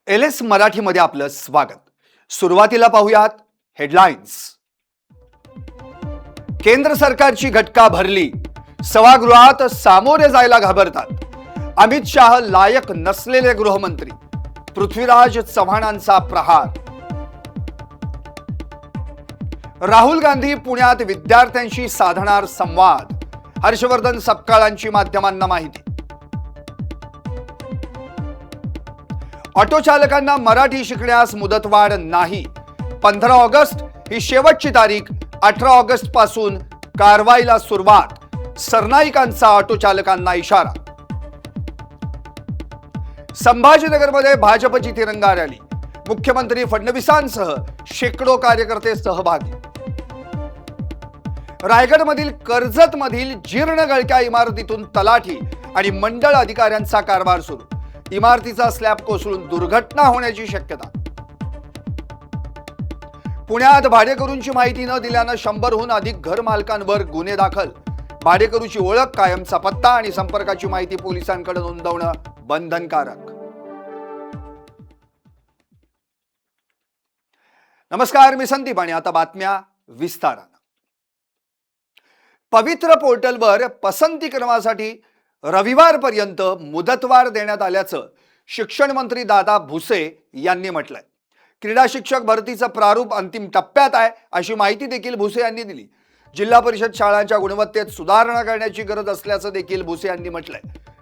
LS मराठीमध्ये आपलं स्वागत। सुरुवातीला पाहूयात हेडलाईन्स। केंद्र सरकारची घटका भरली, सभागृहात सामोरे जायला घाबरतात। अमित शाह लायक नसलेले गृहमंत्री, पृथ्वीराज चव्हाणांचा प्रहार। राहुल गांधी पुण्यात विद्यार्थ्यांशी साधणार संवाद, हर्षवर्धन सपकाळांची माध्यमांना माहिती। ऑटो चालकांना मराठी शिकण्यास मुदतवाढ नाही, 15 ऑगस्ट ही शेवटची तारीख, 18 ऑगस्ट पासून कारवाईला सुरुवात, सरनाईकांचा ऑटो चालकांना इशारा। संभाजीनगरमध्ये भाजपची तिरंगा रॅली, मुख्यमंत्री फडणवीसांसह शेकडो कार्यकर्ते सहभागी। रायगडमधील कर्जतमधील जीर्ण गळक्या इमारतीतून तलाठी आणि मंडळ अधिकाऱ्यांचा कारभार सुरू, इमारतीचा स्लॅब कोसळून दुर्घटना होण्याची शक्यता। पुण्यात भाडेकरूंची माहिती न दिल्यानं 100हून अधिक घर मालकांवर गुन्हे दाखल, भाडेकरूची ओळख, कायमचा पत्ता आणि संपर्काची माहिती पोलिसांकडे नोंदवणं बंधनकारक। नमस्कार, मी संदीप आणि आता बातम्या विस्तारानं। पवित्र पोर्टलवर पसंती क्रमासाठी रविवारपर्यंत मुदतवाढ देण्यात आल्याचं शिक्षण मंत्री दादा भुसे यांनी म्हटलंय। क्रीडा शिक्षक भरतीचं प्रारूप अंतिम टप्प्यात आहे, अशी माहिती देखील भुसे यांनी दिली। जिल्हा परिषद शाळांच्या गुणवत्तेत सुधारणा करण्याची गरज असल्याचं देखील भुसे यांनी म्हटलंय।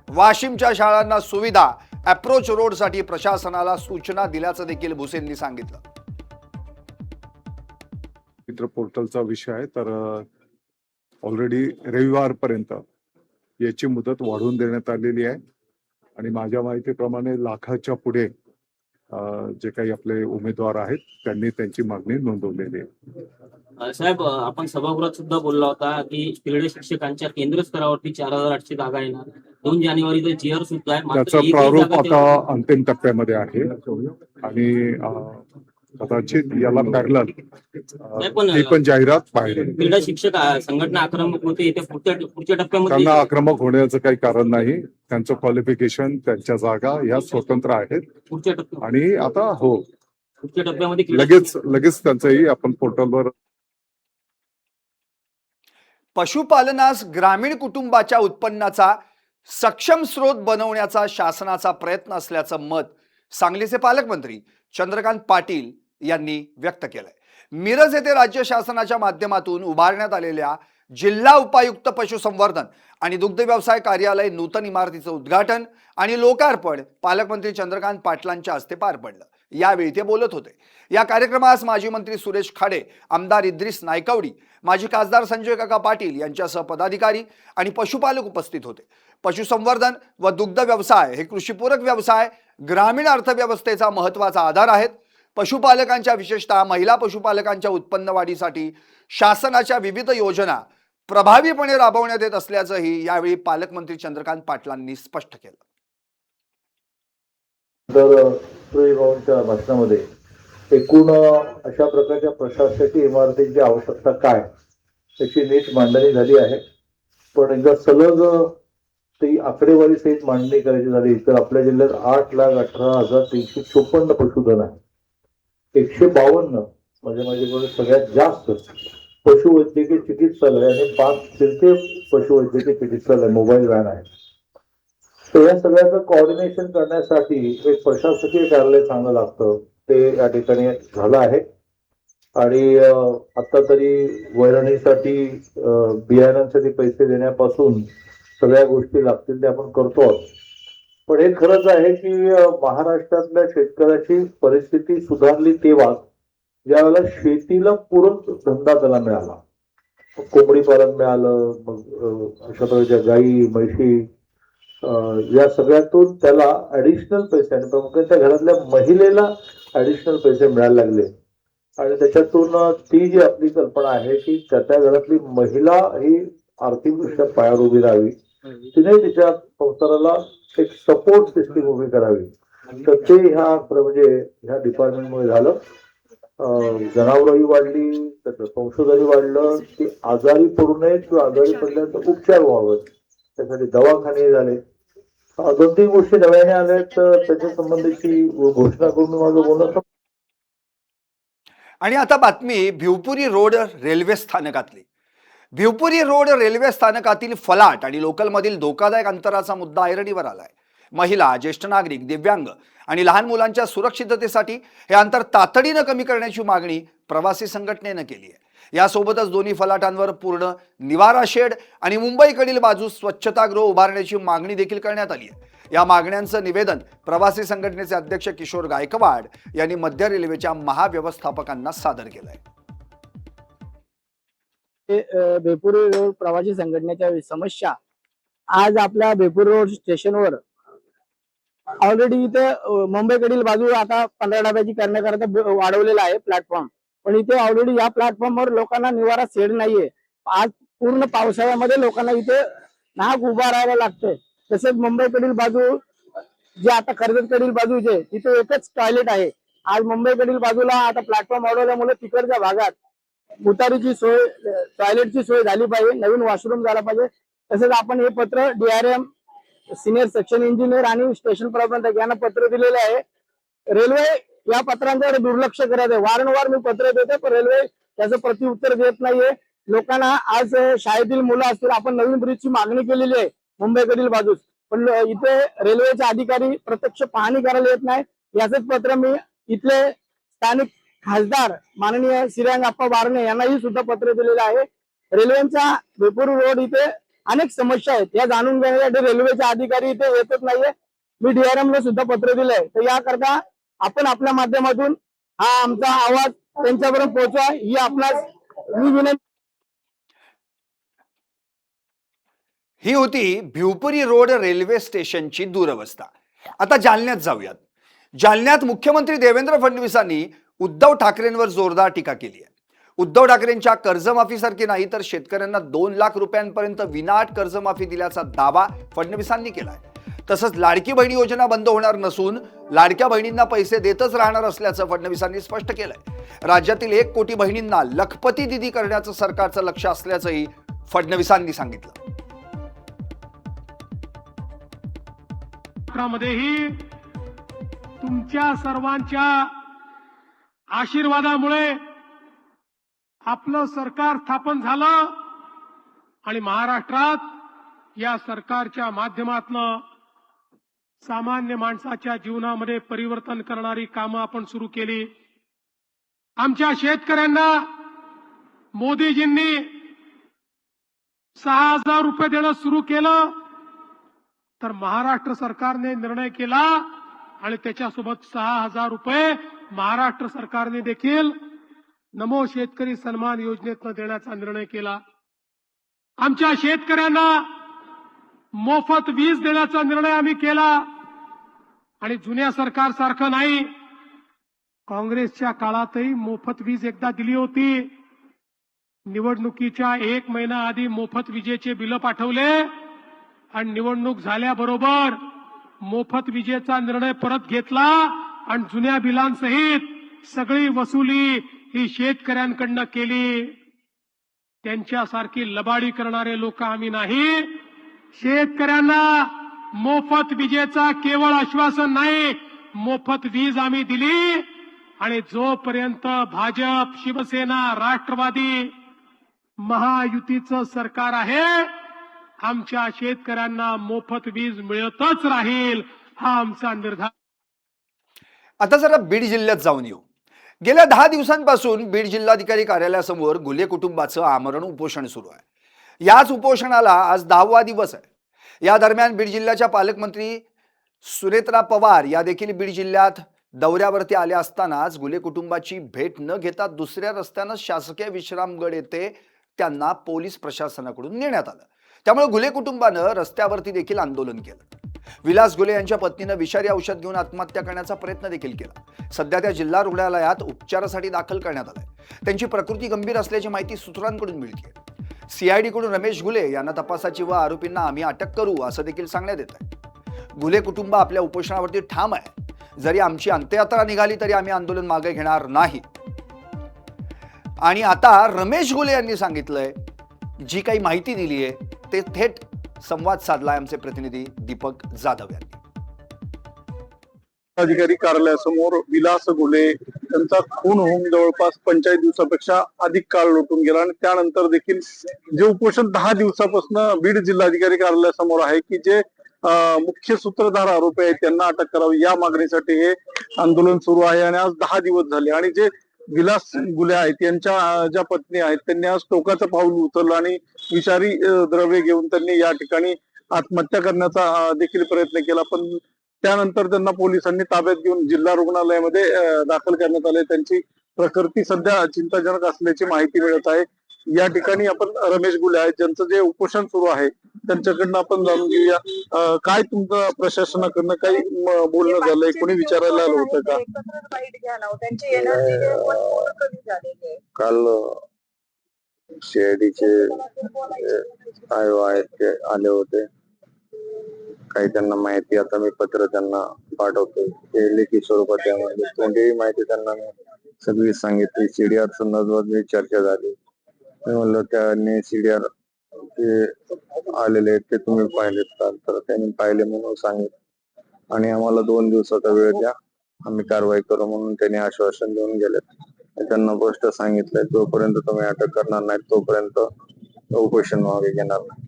वाशिमच्या शाळांना सुविधा, अप्रोच रोडसाठी प्रशासनाला सूचना दिल्याचं देखील भुसेंनी सांगितलं। पवित्र पोर्टलचा विषय आहे, तर ऑलरेडी रविवारपर्यंत याची मुदत वाढवून देण्यात आलेली आहे आणि माझ्या माहितीप्रमाणे लाखाच्या पुढे जे काही आपले उमेदवार आहेत त्यांनी त्यांची मागणी नोंदवलेली आहे। साहेब, आपण सभागृहात सुद्धा बोलला होता की क्रीडा शिक्षकांच्या केंद्र स्तरावरती 4800 जागा येणार, 2 जानेवारीचा जीआर सुद्धा आहे, त्याचा प्रारूप आता अंतिम टप्प्यामध्ये आहे आणि कदाचित याला पॅरलल ती पण जाहिरात बाहेर येईल। क्रीडा शिक्षक संघटना आक्रमक होते, ते पुढच्या टप्प्यामध्ये त्यांना आक्रमक होण्याचं काही कारण नाही, त्यांचं क्वालिफिकेशन, त्यांच्या जागा या स्वतंत्र आहेत पुढच्या टप्प्यात आणि आता पुढच्या टप्प्यामध्ये लगेच त्यांचंही आपण पोर्टलवर। पशुपालनास ग्रामीण कुटुंबाच्या उत्पन्नाचा सक्षम स्रोत बनवण्याचा शासनाचा प्रयत्न असल्याचं मत सांगलीचे पालकमंत्री चंद्रकांत पाटील यांनी व्यक्त केलंय। मिरज येथे राज्य शासनाच्या माध्यमातून उभारण्यात आलेल्या जिल्हा उपायुक्त पशुसंवर्धन आणि दुग्ध व्यवसाय कार्यालय नूतन इमारतीचं उद्घाटन आणि लोकार्पण पालकमंत्री चंद्रकांत पाटलांच्या हस्ते पार पडलं। यावेळी ते बोलत होते। या कार्यक्रमास माजी मंत्री सुरेश खाडे, आमदार इद्रिस नायकवडी, माजी खासदार संजय काका पाटील यांच्यासह पदाधिकारी आणि पशुपालक उपस्थित होते। पशुसंवर्धन व दुग्ध व्यवसाय हे कृषीपूरक व्यवसाय ग्रामीण अर्थव्यवस्थेचा महत्त्वाचा आधार आहेत। पशुपालकांच्या, विशेषतः महिला पशुपालकांच्या उत्पन्न वाढीसाठी शासनाच्या विविध योजना प्रभावीपणे राबवण्यात येत असल्याचंही यावेळी पालकमंत्री चंद्रकांत पाटलांनी स्पष्ट केलं। तर भाषणामध्ये एकूण अशा प्रकारच्या प्रशासकीय इमारतींची आवश्यकता काय त्याची नीट मांडणी झाली आहे, पण एकदा सलग ती आकडेवारी सहित मांडणी करायची झाली तर आपल्या जिल्ह्यात 8,18,354 पशुधन आहे। 152 म्हणजे माझ्याकडे सगळ्यात जास्त पशुवैद्यकीय चिकित्सालय आणि 5 फिरते पशुवैद्यकीय चिकित्सालय मोबाईल व्हॅन आहे। तर या सगळ्याचं कोऑर्डिनेशन करण्यासाठी एक प्रशासकीय कार्यालय चांगलं लागतं, ते या ठिकाणी झालं आहे आणि आता तरी वैरणीसाठी, बियाण्यांसाठी पैसे देण्यापासून सगळ्या गोष्टी लागतील ते आपण करतो। पण हे खरंच आहे की महाराष्ट्रातल्या शेतकऱ्याची परिस्थिती सुधारली तेव्हा ज्यावेळेला शेतीला पूरक धंदा त्याला मिळाला, कोंबडी पालन मिळालं, मग अशा प्रकारच्या गाई, म्हशी, या सगळ्यातून त्याला ऍडिशनल पैसे आणि प्रमुख्याने त्या घरातल्या महिलेला ऍडिशनल पैसे मिळायला लागले आणि त्याच्यातून ती जी आपली कल्पना आहे की त्या घरातली महिला ही आर्थिकदृष्ट्या पायावर उभी राहावी, तिने तिच्या संसाराला एक सपोर्ट सिस्टीम उभी करावी, तर ते ह्या डिपार्टमेंटमुळे झालं। जनावरही वाढली, त्याचं संशोधनही वाढलं, ती आजारी पडू नये किंवा आजारी पडल्यानंतर उपचार व्हावेत त्यासाठी दवाखाने झाले 2-3 गोष्टी नव्याने आल्या आहेत, तर त्याच्या संबंधीची घोषणा करून मी माझं बोलणं आणि आता बातमी भिवपुरी रोड रेल्वे स्थानकातली. भिवपुरी रोड रेल्वे स्थानकातील फलाट आणि लोकलमधील धोकादायक अंतराचा मुद्दा ऐरणीवर आलाय. महिला, ज्येष्ठ नागरिक, दिव्यांग आणि लहान मुलांच्या सुरक्षिततेसाठी हे अंतर तातडीनं कमी करण्याची मागणी प्रवासी संघटनेनं केली आहे. यासोबतच दोन्ही फलाटांवर पूर्ण निवारा शेड आणि मुंबईकडील बाजूस स्वच्छतागृह उभारण्याची मागणी देखील करण्यात आली आहे. या मागण्यांचं निवेदन प्रवासी संघटनेचे अध्यक्ष किशोर गायकवाड यांनी मध्य रेल्वेच्या महाव्यवस्थापकांना सादर केलंय. बेपूर रोड प्रवासी संघटनेच्या समस्या आज आपल्या बेपूर रोड स्टेशनवर ऑलरेडी इथे मुंबईकडील बाजू आता 15 डब्याची करण्याकरता वाढवलेला आहे प्लॅटफॉर्म, पण इथे ऑलरेडी या प्लॅटफॉर्मवर लोकांना निवारा शेड नाहीये. आज पूर्ण पावसाळ्यामध्ये लोकांना इथे नाक उभा राहायला लागतंय. तसेच मुंबईकडील बाजू जे आता कर्जतकडील बाजू जे तिथे एकच टॉयलेट आहे. आज मुंबईकडील बाजूला आता प्लॅटफॉर्म वाढवल्यामुळे तिकडच्या भागात उतारीची सोय, टॉयलेटची सोय झाली पाहिजे, नवीन वॉशरूम झाला पाहिजे. तसेच आपण हे पत्र DRM, सिनियर सेक्शन इंजिनियर आणि स्टेशन प्रबंधक यांना पत्र दिलेले आहे. रेल्वे या पत्रांकडे दुर्लक्ष करत आहे. वारंवार मी पत्र देते, पण रेल्वे त्याचं प्रत्युत्तर देत नाहीये. लोकांना आज शाळेतील मुलं असतील, आपण नवीन ब्रिजची मागणी केलेली आहे मुंबईकडील बाजूस, पण इथे रेल्वेचे अधिकारी प्रत्यक्ष पाहणी करायला येत नाही. याचंच पत्र मी इथले स्थानिक खासदार माननीय श्रीरंगाप्पा बारणे यांनाही सुद्धा पत्र दिलेलं आहे. रेल्वेचा बेपूर रोड इथे अनेक समस्या आहेत, या जाणून घेण्यासाठी रेल्वेचे अधिकारी इथे येतच नाहीये. मी DRM ला सुद्धा पत्र दिलंय. तर याकरता आपण आपल्या माध्यमातून हा आमचा आवाज त्यांच्यापर्यंत पोहोचवा ही आपणास मी विनंती. ही होती भिवपुरी रोड रेल्वे स्टेशनची दुरवस्था. आता जालन्यात जाऊयात. जालन्यात मुख्यमंत्री देवेंद्र फडणवीसांनी उद्धव ठाकरेंवर जोरदार टीका केली आहे. उद्धव ठाकरेंच्या कर्जमाफीसारखी नाही तर शेतकऱ्यांना 2 लाख रुपयांपर्यंत विनाअट कर्जमाफी दिल्याचा दावा फडणवीसांनी केलाय. तसंच लाडकी बहिणी योजना बंद होणार नसून लाडक्या बहिणींना पैसे देतच राहणार असल्याचं फडणवीसांनी स्पष्ट केलंय. राज्यातील 1 कोटी बहिणींना लखपती दिदी करण्याचं सरकारचं लक्ष असल्याचंही फडणवीसांनी सांगितलं. मध्येही तुमच्या सर्वांच्या आशीर्वादामुळे आपलं सरकार स्थापन झालं आणि महाराष्ट्रात या सरकारच्या माध्यमातून सामान्य माणसाच्या जीवनामध्ये परिवर्तन करणारी कामं आपण सुरू केली. आमच्या शेतकऱ्यांना मोदीजींनी 6,000 रुपये देणं सुरू केलं, तर महाराष्ट्र सरकारने निर्णय केला आणि त्याच्यासोबत 6,000 रुपये महाराष्ट्र सरकारने देखील नमो शेतकरी सन्मान योजनेतनं देण्याचा निर्णय केला. आमच्या शेतकऱ्यांना मोफत वीज देण्याचा निर्णय आम्ही केला आणि जुन्या सरकारसारखं नाही. काँग्रेसच्या काळातही मोफत वीज एकदा दिली होती. निवडणुकीच्या 1 महिना आधी मोफत विजेचे बिल पाठवले आणि निवडणूक झाल्याबरोबर मोफत विजेचा निर्णय परत घेतला आणि जुन्या बिलांसहित सगळी वसुली ही शेतकऱ्यांकडनं केली. त्यांच्यासारखी लबाडी करणारे लोक आम्ही नाही. शेतकऱ्यांना मोफत विजेचा केवळ आश्वासन नाही, मोफत वीज आम्ही दिली आणि जोपर्यंत भाजप, शिवसेना, राष्ट्रवादी महायुतीचं सरकार आहे, आमच्या शेतकऱ्यांना मोफत वीज मिळतच राहील, हा आमचा निर्धार. आता जरा बीड जिल्ह्यात जाऊन येऊ. गेल्या 10 दिवसांपासून बीड जिल्हाधिकारी कार्यालयासमोर घुले कुटुंबाचं आमरण उपोषण सुरू आहे. याच उपोषणाला आज 10वा दिवस आहे. या दरम्यान बीड जिल्ह्याच्या पालकमंत्री सुनेत्रा पवार या देखील बीड जिल्ह्यात दौऱ्यावरती आल्या असतानाच घुले कुटुंबाची भेट न घेता दुसऱ्या रस्त्यानं शासकीय विश्रामगड येथे त्यांना पोलीस प्रशासनाकडून नेण्यात आलं. त्यामुळे घुले कुटुंबानं रस्त्यावरती देखील आंदोलन केलं. विलास घुले यांच्या पत्नीनं विषारी औषध घेऊन आत्महत्या करण्याचा प्रयत्न देखील केला. सध्या त्या जिल्हा रुग्णालयात उपचारासाठी दाखल करण्यात आलाय. त्यांची प्रकृती गंभीर असल्याची माहिती सूत्रांकडून मिळते. CID कडून रमेश घुले यांना तपासाची व आरोपींना आम्ही अटक करू असं देखील सांगण्यात येत आहे. घुले कुटुंब आपल्या उपोषणावरती ठाम आहे. जरी आमची अंत्ययात्रा निघाली तरी आम्ही आंदोलन मागे घेणार नाही. आणि आता रमेश घुले यांनी सांगितलंय, जी काही माहिती दिली आहे ते थेट संवाद साधलाय आमचे प्रतिनिधी दीपक जाधव यांनी. अधिकारी कार्यालयासमोर विलास घुले त्यांचा खून होऊन जवळपास 45 दिवसापेक्षा अधिक काळ लोटून गेला आणि त्यानंतर देखील जे उपोषण 10 दिवसापासून बीड जिल्हाधिकारी कार्यालयासमोर आहे की जे मुख्य सूत्रधार आरोपी आहेत त्यांना अटक करावी या मागणीसाठी हे आंदोलन सुरू आहे. आणि आज 10 दिवस झाले आणि जे विलास घुले आहेत यांच्या ज्या पत्नी आहेत त्यांनी आज टोकाचं पाऊल उचललं आणि विषारी द्रव्य घेऊन त्यांनी या ठिकाणी आत्महत्या करण्याचा देखील प्रयत्न केला. पण त्यानंतर त्यांना पोलिसांनी ताब्यात घेऊन जिल्हा रुग्णालयामध्ये दाखल करण्यात आले. त्यांची प्रकृती सध्या चिंताजनक असल्याची माहिती मिळत आहे. या ठिकाणी आपण रमेश घुले आहेत ज्यांचं जे उपोषण सुरू आहे त्यांच्याकडनं आपण जाणून घेऊया. काय तुमचं प्रशासनाकडनं काही बोलणं झालंय, कोणी विचारायला आलं होतं का? काल सीआयडीचे आयो आहेत ते आले होते. काही त्यांना माहिती आता मी पत्र त्यांना पाठवतो ते लेखी स्वरूपात त्यामध्ये कोणतीही माहिती त्यांना मी सगळी सांगितली. सीडीआर संदर्भात चर्चा झाली. मी म्हणलं त्यांनी सीडीआर जे आलेले आहेत ते तुम्ही पाहिलेत का, तर त्यांनी पाहिले म्हणून सांगितलं आणि आम्हाला 2 दिवसाचा वेळ द्या, आम्ही कारवाई करू म्हणून त्यांनी आश्वासन देऊन गेलेत. त्यांना स्पष्ट सांगितलंय जोपर्यंत तुम्ही अटक करणार नाही तोपर्यंत उपोषण मागे घेणार नाही.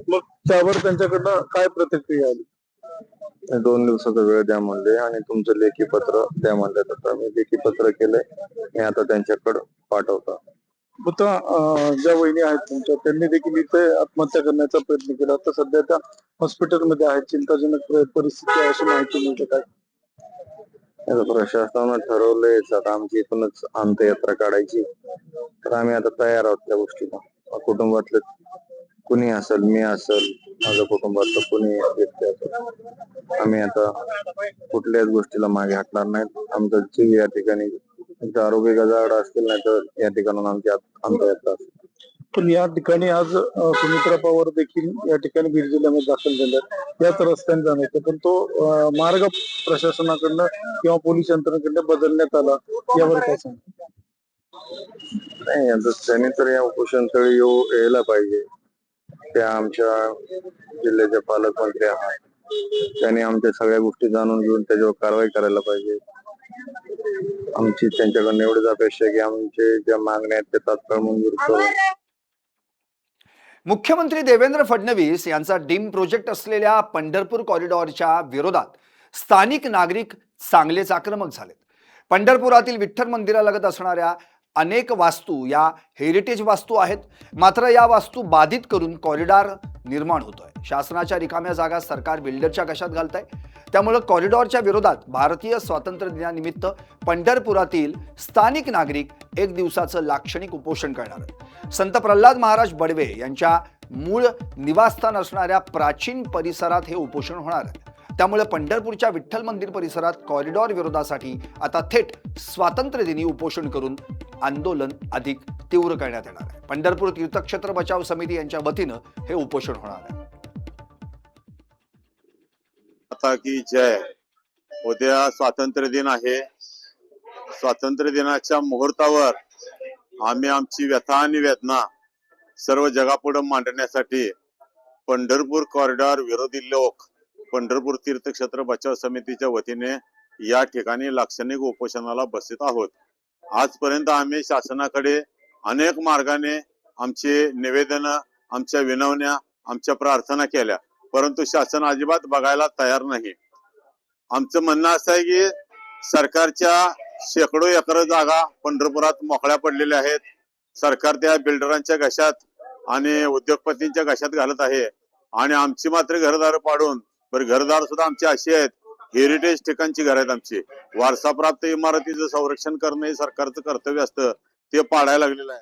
मग त्यावर त्यांच्याकडनं काय प्रतिक्रिया आली? 2 दिवसाचा वेळ द्या म्हणले आणि तुमचं लेखी पत्र द्या म्हणले. तर मी लेखी पत्र केलंय, मी आता त्यांच्याकडे पाठवतो. आता ज्या वहिनी आहेत तुमच्या त्यांनी देखील इथे आत्महत्या करण्याचा प्रयत्न केला. तर सध्या त्या हॉस्पिटलमध्ये आहेत, चिंताजनक परिस्थिती आहे अशी माहिती मिळते. काय प्रशासनानं ठरवलंय आता आमची इथूनच अंत्ययात्रा काढायची, तर आम्ही आता तयार आहोत त्या गोष्टीला. कुटुंबातले कुणी असेल, मी असेल, माझ्या कुटुंबातलं कुणी व्यक्ती असेल, आम्ही आता कुठल्याच गोष्टीला मागे हटणार नाहीत. आमचं जीव या ठिकाणी आरोग्य गजाआड असतील नाही तर या ठिकाणून आमची अंत्ययात्रा असेल. पण या ठिकाणी आज सुमित्रा पवार देखील या ठिकाणी बीड जिल्ह्यामध्ये दाखल झाले. याच रस्त्याने जाण्याचं पण तो मार्ग प्रशासनाकडनं किंवा पोलीस यंत्रणेकडनं बदलण्यात आला, यावर काय सांग? नाही, आता त्यांनी तर या उपोषणस्थळी यायला पाहिजे. त्या आमच्या जिल्ह्याचे पालकमंत्री आहात, त्यांनी आमच्या सगळ्या गोष्टी जाणून घेऊन त्याच्यावर कारवाई करायला पाहिजे. आमची त्यांच्याकडनं एवढीच अपेक्षा आहे की आमचे ज्या मागण्या आहेत ते तात्काळ मंजूर करून. मुख्यमंत्री देवेंद्र फडणवीस यांचा डीम प्रोजेक्ट असलेल्या पंढरपूर कॉरिडॉरच्या विरोधात स्थानिक नागरिक चांगलेच आक्रमक झालेत. पंढरपुरातील विठ्ठल मंदिरालगत असणाऱ्या अनेक वास्तू या हेरिटेज वास्तू आहेत. मात्र या वास्तू बाधित करून कॉरिडॉर निर्माण होतोय. शासनाच्या रिकाम्या जागा सरकार बिल्डरच्या कशात घालतंय. त्यामुळे कॉरिडॉरच्या विरोधात भारतीय स्वातंत्र्य दिनानिमित्त पंढरपुरातील स्थानिक नागरिक 1 दिवसाचं लाक्षणिक उपोषण करणार आहेत. संत प्रल्हाद महाराज बडवे यांच्या मूळ निवासस्थान असणाऱ्या प्राचीन परिसरात हे उपोषण होणार आहे. त्यामुळे पंढरपूरच्या विठ्ठल मंदिर परिसरात कॉरिडॉर विरोधासाठी आता थेट स्वातंत्र्य दिनी उपोषण करून आंदोलन अधिक तीव्र करण्यात येणार आहे. पंढरपूर तीर्थक्षेत्र बचाव समिती यांच्या वतीनं हे उपोषण होणार आहे. माता की जय. उद्या स्वातंत्र्य दिन आहे. स्वातंत्र्य दिनाच्या मुहूर्तावर आम्ही आमची व्यथा आणि वेदना सर्व जगापुढे मांडण्यासाठी पंढरपूर कॉरिडॉर विरोधी लोक पंढरपूर तीर्थक्षेत्र बचाव समितीच्या वतीने या ठिकाणी लाक्षणिक उपोषणाला बसत आहोत. आजपर्यंत आम्ही शासनाकडे अनेक मार्गाने आमचे निवेदन, आमच्या विनवण्या, आमच्या प्रार्थना केल्या, परंतु शासन अजिबात बघायला तयार नाही. आमचं म्हणणं असं आहे की सरकारच्या शेकडो एकर जागा पंढरपुरात मोकळ्या पडलेल्या आहेत. सरकार त्या बिल्डरांच्या घशात आणि उद्योगपतींच्या घशात घालत आहे आणि आमची मात्र घरदार पाडून, बरं घरदार सुद्धा आमची अशी आहेत, हेरिटेज ठिकाणची घर आहेत आमची. वारसाप्राप्त इमारतीचं संरक्षण करणं हे सरकारचं कर्तव्य असतं, ते पाडायला लागलेलं आहे.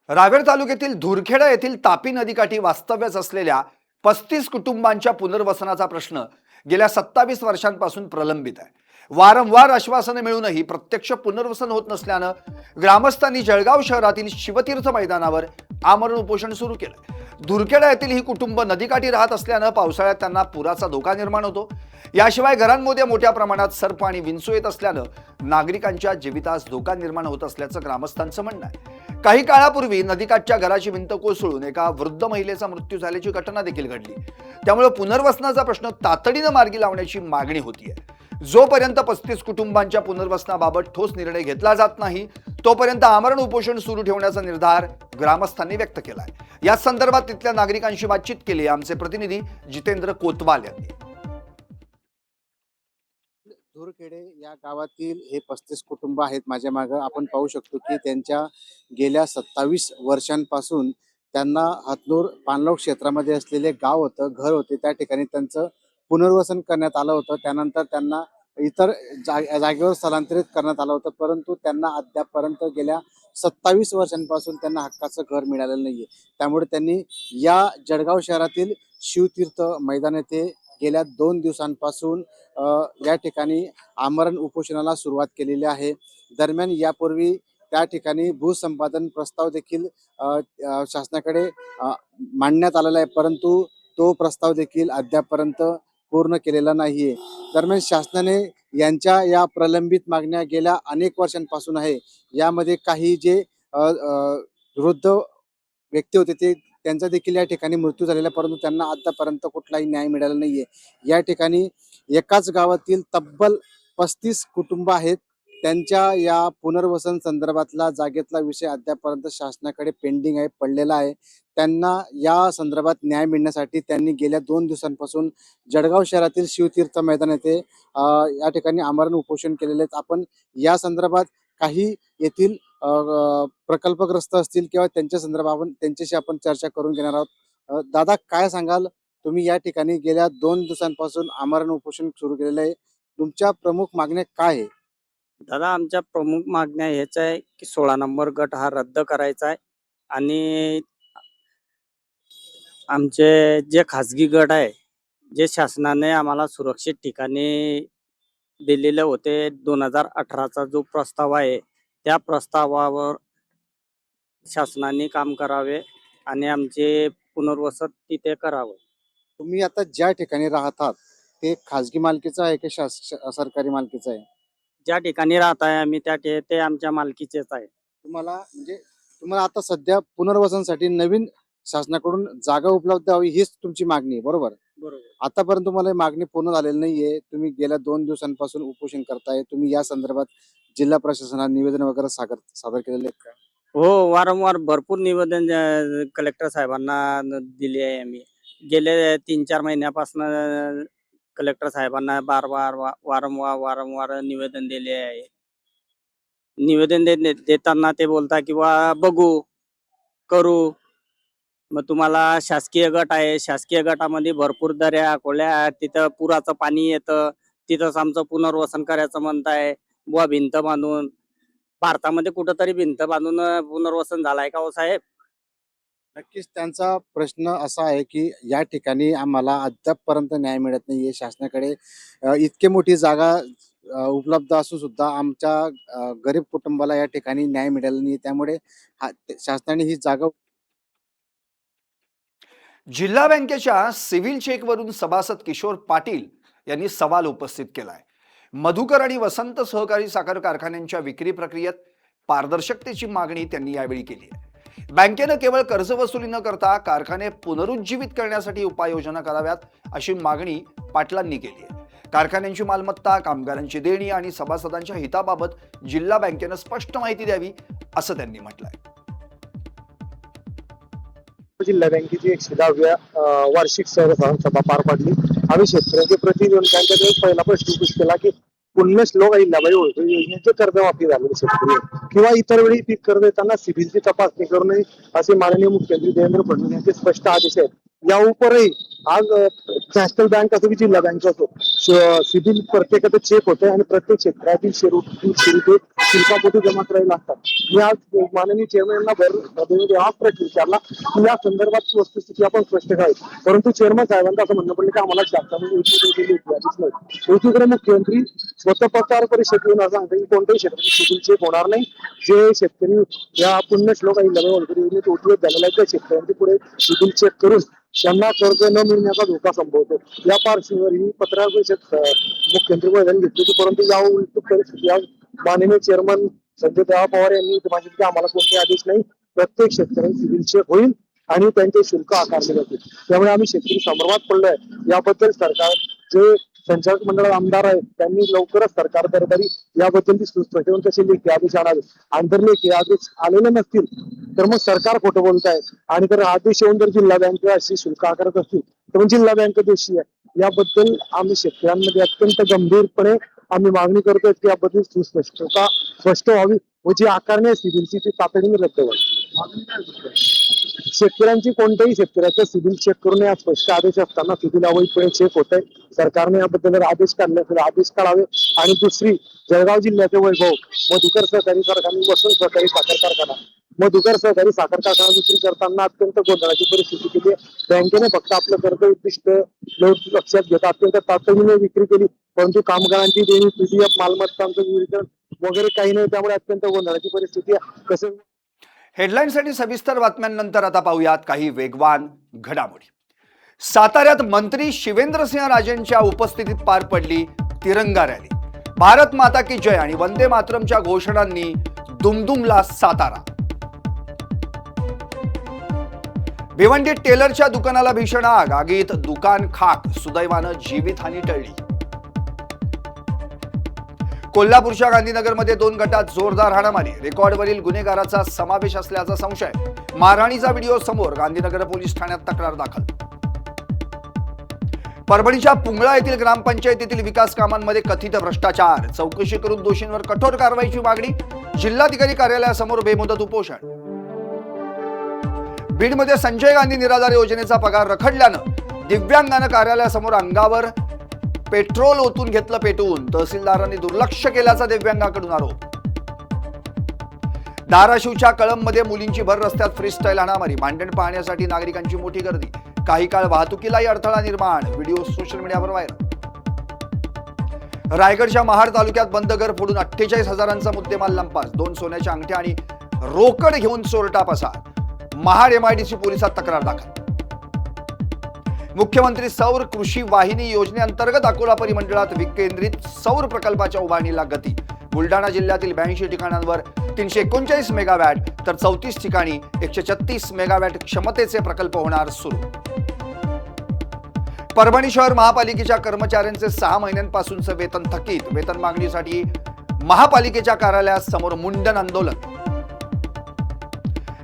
रावेर तालुक्यातील धुरखेडा येथील तापी नदीकाठी वास्तव्यास असलेल्या 35 कुटुंबांच्या पुनर्वसनाचा प्रश्न गेल्या 27 वर्षांपासून प्रलंबित आहे. वारंवार आश्वासने मिळूनही प्रत्यक्ष पुनर्वसन होत नसल्यानं ग्रामस्थांनी जळगाव शहरातील शिवतीर्थ मैदानावर आमरण उपोषण सुरू केलं. धुरखेडा येथील ही कुटुंब नदीकाठी राहत असल्यानं पावसाळ्यात त्यांना पुराचा धोका निर्माण होतो. याशिवाय घरांमध्ये मोठ्या प्रमाणात सर्प आणि विंचू येत असल्यानं नागरिकांच्या जीवितास धोका निर्माण होत असल्याचं ग्रामस्थांचं म्हणणं आहे. काही काळापूर्वी नदीकाठच्या घराची भिंत कोसळून एका वृद्ध महिलेचा मृत्यू झाल्याची घटना देखील घडली. त्यामुळे पुनर्वसनाचा प्रश्न तातडीनं मार्गी लावण्याची मागणी होतीये. जोपर्यंत 35 कुटुंबांच्या पुनर्वसनाबाबत ठोस निर्णय घेतला जात नाही तोपर्यंत आमरण उपोषण सुरू ठेवण्याचा निर्धार ग्रामस्थांनी व्यक्त केलाय. या संदर्भात तिथल्या नागरिकांशी बातचीत केली आमचे प्रतिनिधी जितेंद्र कोतवाल यांनी. धुरखेडे या गावातील हे 35 कुटुंब आहेत माझ्या मागं. आपण पाहू शकतो की त्यांच्या गेल्या 27 वर्षांपासून त्यांना हतनूर पाणलोट क्षेत्रामध्ये असलेले गाव होतं, घर होते, त्या ठिकाणी त्यांचं पुनर्वसन करण्यात आलं होतं. त्यानंतर त्यांना इतर जागेवर स्थलांतरित करण्यात आलं होतं, परंतु त्यांना अद्यापपर्यंत गेल्या 27 वर्षांपासून त्यांना हक्काचं घर मिळालेलं नाहीये. त्यामुळे त्यांनी या जळगाव शहरातील शिवतीर्थ मैदान येथे गेल्या 2 दिवसांपासून या ठिकाणी आमरण उपोषणाला सुरुवात केलेली आहे. दरम्यान यापूर्वी त्या ठिकाणी भूसंपादन प्रस्ताव देखील शासनाकडे मांडण्यात आलेला आहे, परंतु तो प्रस्ताव देखील अद्यापपर्यंत पूर्ण केलेला नाहीये. दरम्यान शासनाने यांच्या या प्रलंबित मागण्या गेल्या अनेक वर्षांपासून आहे. यामध्ये काही जे वृद्ध व्यक्ती होते ते त्यांचा देखील या ठिकाणी मृत्यू झालेला, परंतु त्यांना आतापर्यंत कुठलाही न्याय मिळाला नाहीये. या ठिकाणी एकाच गावातील तब्बल 35 कुटुंब आहेत. त्यांच्या या पुनर्वसन संदर्भातला जागेतला विषय अद्यापर्यंत शासनाकडे पेंडिंग आहे, पडलेला आहे. त्यांना या संदर्भात न्याय मिळण्यासाठी त्यांनी गेल्या 2 दिवसांपासून जळगाव शहरातील शिवतीर्थ मैदान येथे या ठिकाणी आमरण उपोषण केलेले आहेत. आपण या संदर्भात काही येथील प्रकल्पग्रस्त असतील किंवा त्यांच्या संदर्भात त्यांच्याशी आपण चर्चा करून घेणार आहोत. दादा, काय सांगाल? तुम्ही या ठिकाणी गेल्या 2 दिवसांपासून आमरण उपोषण सुरू केलेलं आहे. तुमच्या प्रमुख मागण्या काय आहे? दादा, आमच्या प्रमुख मागण्या ह्याच आहे की 16 नंबर गट हा रद्द करायचा आहे आणि आमचे जे खाजगी गट आहे, जे शासनाने आम्हाला सुरक्षित ठिकाणी दिलेले होते, 2018चा जो प्रस्ताव आहे त्या प्रस्तावावर शासनाने काम करावे आणि आमचे पुनर्वसन तिथे करावं. तुम्ही आता ज्या ठिकाणी राहतात ते खाजगी मालकीचं आहे की सरकारी मालकीचं आहे? ज्या ठिकाणी राहत आहे आम्ही ते आमच्या मालकीचेच आहे. तुम्हाला आता सध्या पुनर्वसनासाठी नवीन शासनाकडून जागा उपलब्ध व्हावी हीच तुमची मागणी आहे, बरोबर? बरोबर. आतापर्यंत तुम्हाला मागणी पूर्ण झालेली नाहीये. तुम्ही गेल्या 2 दिवसांपासून उपोषण करताय. तुम्ही या संदर्भात जिल्हा प्रशासनाला निवेदन वगैरे सादर केलेले आहेत का? हो, वारंवार भरपूर निवेदन कलेक्टर साहेबांना दिले आहे आम्ही. गेले 3-4 महिन्यापासून कलेक्टर साहेबांना वारंवार निवेदन दिले आहे. निवेदन देताना ते बोलता किंवा बघू करू. मग तुम्हाला शासकीय गट आहे, शासकीय गटामध्ये भरपूर दऱ्या खोल्या, तिथं पुराचं पाणी येतं, तिथंच आमचं पुनर्वसन करायचं म्हणताय. बुवा भिंत बांधून भारतामध्ये कुठंतरी भिंत बांधून पुनर्वसन झालाय का हो साहेब? नक्कीच त्यांचा प्रश्न असा आहे की या ठिकाणी आम्हाला अद्यापपर्यंत न्याय मिळत नाहीये. शासनाकडे इतकी मोठी जागा उपलब्ध असून सुद्धा आमच्या गरीब कुटुंबाला या ठिकाणी न्याय मिळाला नाही. त्यामुळे शासनाने ही जागा. जिल्हा बँकेच्या सिव्हिल चेकवरून सभासद किशोर पाटील यांनी सवाल उपस्थित केलाय. मधुकर आणि वसंत सहकारी साखर कारखान्यांच्या विक्री प्रक्रियेत पारदर्शकतेची मागणी त्यांनी यावेळी केली आहे. बँकेनं केवळ कर्जवसुली न करता कारखाने पुनरुज्जीवित करण्यासाठी उपाययोजना कराव्यात अशी मागणी पाटलांनी केली आहे. कारखान्यांची मालमत्ता, कामगारांची देणी आणि सभासदांच्या हिताबाबत जिल्हा बँकेनं स्पष्ट माहिती द्यावी असं त्यांनी म्हटलंय. जिल्हा बँकेची 110व्या वार्षिक सभा पार पडली. आम्ही शेतकऱ्यांचे प्रतिनिधी त्यांच्याकडे पहिला प्रश्न उपस्थित केला की पुण्य श्लोक अहिल्याबाई होळकर योजनेचे कर्जमाफी झालेले शेतकरी किंवा इतर वेळी पीक कर्ज देताना सिबिलची तपासणी करू नये असे माननीय मुख्यमंत्री देवेंद्र फडणवीस यांचे स्पष्ट आदेश आहेत. या उपरही आज नॅशनल बँक असो की जिल्हा बँक असो, सिबिल प्रत्येकाचं चेक होते आणि प्रत्येक शेतकऱ्यातील शुल्क शुल्कापोटी जमा करायला लागतात. मी आज माननीय चेअरमॅनला हा प्रश्न विचारला की या संदर्भात वस्तुस्थिती आपण स्पष्ट करावी, परंतु चेअरमन साहेबांचं असं म्हणणं पडलं की आम्हाला शासनाने एकीकडे मुख्यमंत्री स्वतः पत्रकार परिषद घेऊन असं सांगतात की कोणत्याही शेतकरी सिबिल चेक होणार नाही. जे शेतकरी या पुण्य श्लोक अहिल्याबाई होळकर योजनेत उपयोग झालेला आहे त्या शेतकऱ्यांचे पुढे सिबिल चेक करून त्यांना कर्ज न मिळण्याचा धोका संभवतो. या पार्श्वभूमीवर ही पत्रकार परिषद मुख्यमंत्री महोदयांनी घेतली होती, परंतु या उलट परिस्थिती आज माननीय चेअरमन संजय पवार यांनी इथे मागितले की आम्हाला कोणते आदेश नाही, प्रत्येक शेतकऱ्यांची सिव्हिल चेक होईल आणि त्यांचे शुल्क आकारले जातील. त्यामुळे आम्ही शेतकरी संभ्रमात पडलोय. याबद्दल सरकार जे संचालक मंडळ आमदार आहेत त्यांनी लवकरच सरकार दरबारी याबद्दलची सुस्पष्टीकरण कसे लेखी आदेश आणावे, आणि जर लेखी आदेश आलेले नसतील तर मग सरकार खोटं बोलत आहे, आणि जर आदेश येऊन जर जिल्हा बँक अशी शुल्क आकारत असतील तर मग जिल्हा बँक दोषी आहे. याबद्दल आम्ही शेतकऱ्यांमध्ये अत्यंत गंभीरपणे आम्ही मागणी करतोय की याबद्दल सुस्पष्टता स्पष्ट व्हावी व जी आकारणी आहे सिव्हिलची ती तातडीने रद्द व्हावी. शेतकऱ्यांची कोणत्याही शेतकऱ्याचं सिव्हिल चेक करून या स्पष्ट आदेश असताना सिव्हिल अवैधपणे चेक होत आहे. सरकारने याबद्दल जर आदेश काढले तर आदेश काढावे. आणि दुसरी, जळगाव जिल्ह्याचे वैभव मधुकर सहकारी कारखाना, वसंत सहकारी साखर कारखाना, मधुकर सहकारी साखर कारखाना विक्री करताना अत्यंत गोंधळाची परिस्थिती केली आहे. बँकेने फक्त आपलं कर्ज उद्दिष्ट लक्षात घेता अत्यंत तातडीने विक्री केली, परंतु कामगारांची देणी, पीडीएफ, मालमत्तांचं वितरण वगैरे काही नाही. त्यामुळे अत्यंत गोंधळाची परिस्थिती आहे. कसं हेडलाईन्ससाठी सविस्तर बातम्यांनंतर आता पाहूयात काही वेगवान घडामोडी. साताऱ्यात मंत्री शिवेंद्रसिंह राजेंच्या उपस्थितीत पार पडली तिरंगा रॅली. भारत माता की जय आणि वंदे मातरमच्या घोषणांनी दुमदुमला सातारा. भिवंडीत टेलरच्या दुकानाला भीषण आग, आगीत दुकान खाक, सुदैवानं जीवितहानी टळली. कोल्हापूरच्या गांधीनगरमध्ये 2 गटात जोरदार हाणामारी, रेकॉर्डवरील गुन्हेगाराचा समावेश असल्याचा संशय. मारहाणीचा व्हिडिओ समोर, गांधीनगर पोलीस ठाण्यात तक्रार दाखल. परभणीच्या पुंगळा येथील ग्रामपंचायतीतील विकास कामांमध्ये कथित भ्रष्टाचार, चौकशी करून दोषींवर कठोर कारवाईची मागणी. जिल्हाधिकारी कार्यालयासमोर बेमुदत उपोषण. बीडमध्ये संजय गांधी निराधार योजनेचा पगार रखडल्यानं दिव्यांगानं कार्यालयासमोर अंगावर पेट्रोल ओतून घेतलं पेटवून. तहसीलदारांनी दुर्लक्ष केल्याचा दिव्यांगाकडून आरोप. धाराशिवच्या कळंबमध्ये मुलींची भर रस्त्यात फ्रीस्टाईल हाणामारी, भांडण पाहण्यासाठी नागरिकांची मोठी गर्दी. काही काळ वाहतुकीलाही अडथळा निर्माण, व्हिडिओ सोशल मीडियावर व्हायरल. रायगडच्या महाड तालुक्यात बंद घर फोडून 48,000चा मुद्देमाल लंपास, 2 सोन्याच्या अंगठ्या आणि रोकड घेऊन चोरटा पसार. महाड MIDC पोलिसात तक्रार दाखल. मुख्यमंत्री सौर कृषी वाहिनी योजनेअंतर्गत अकोला परिमंडळात विकेंद्रित सौर प्रकल्पाच्या उभारणीला गती. बुलढाणा जिल्ह्यातील 82 ठिकाणांवर 339 मेगावॅट तर 34 ठिकाणी 136 मेगावॅट क्षमतेचे प्रकल्प होणार सुरू. परभणी शहर महापालिकेच्या कर्मचाऱ्यांचे 6 महिन्यांपासूनचे वेतन थकीत, वेतन मागणीसाठी महापालिकेच्या कार्यालयासमोर मुंडन आंदोलन.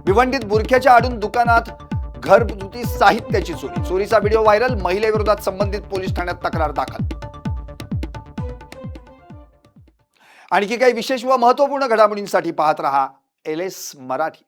भिवंडीत बुरख्याच्या आडून दुकानात घरगुती साहित्याची चोरी, चोरीचा व्हिडिओ व्हायरल. महिलेविरोधात संबंधित पोलीस ठाण्यात तक्रार दाखल. आणखी काही विशेष व महत्त्वपूर्ण घडामोडींसाठी पाहत रहा LS मराठी.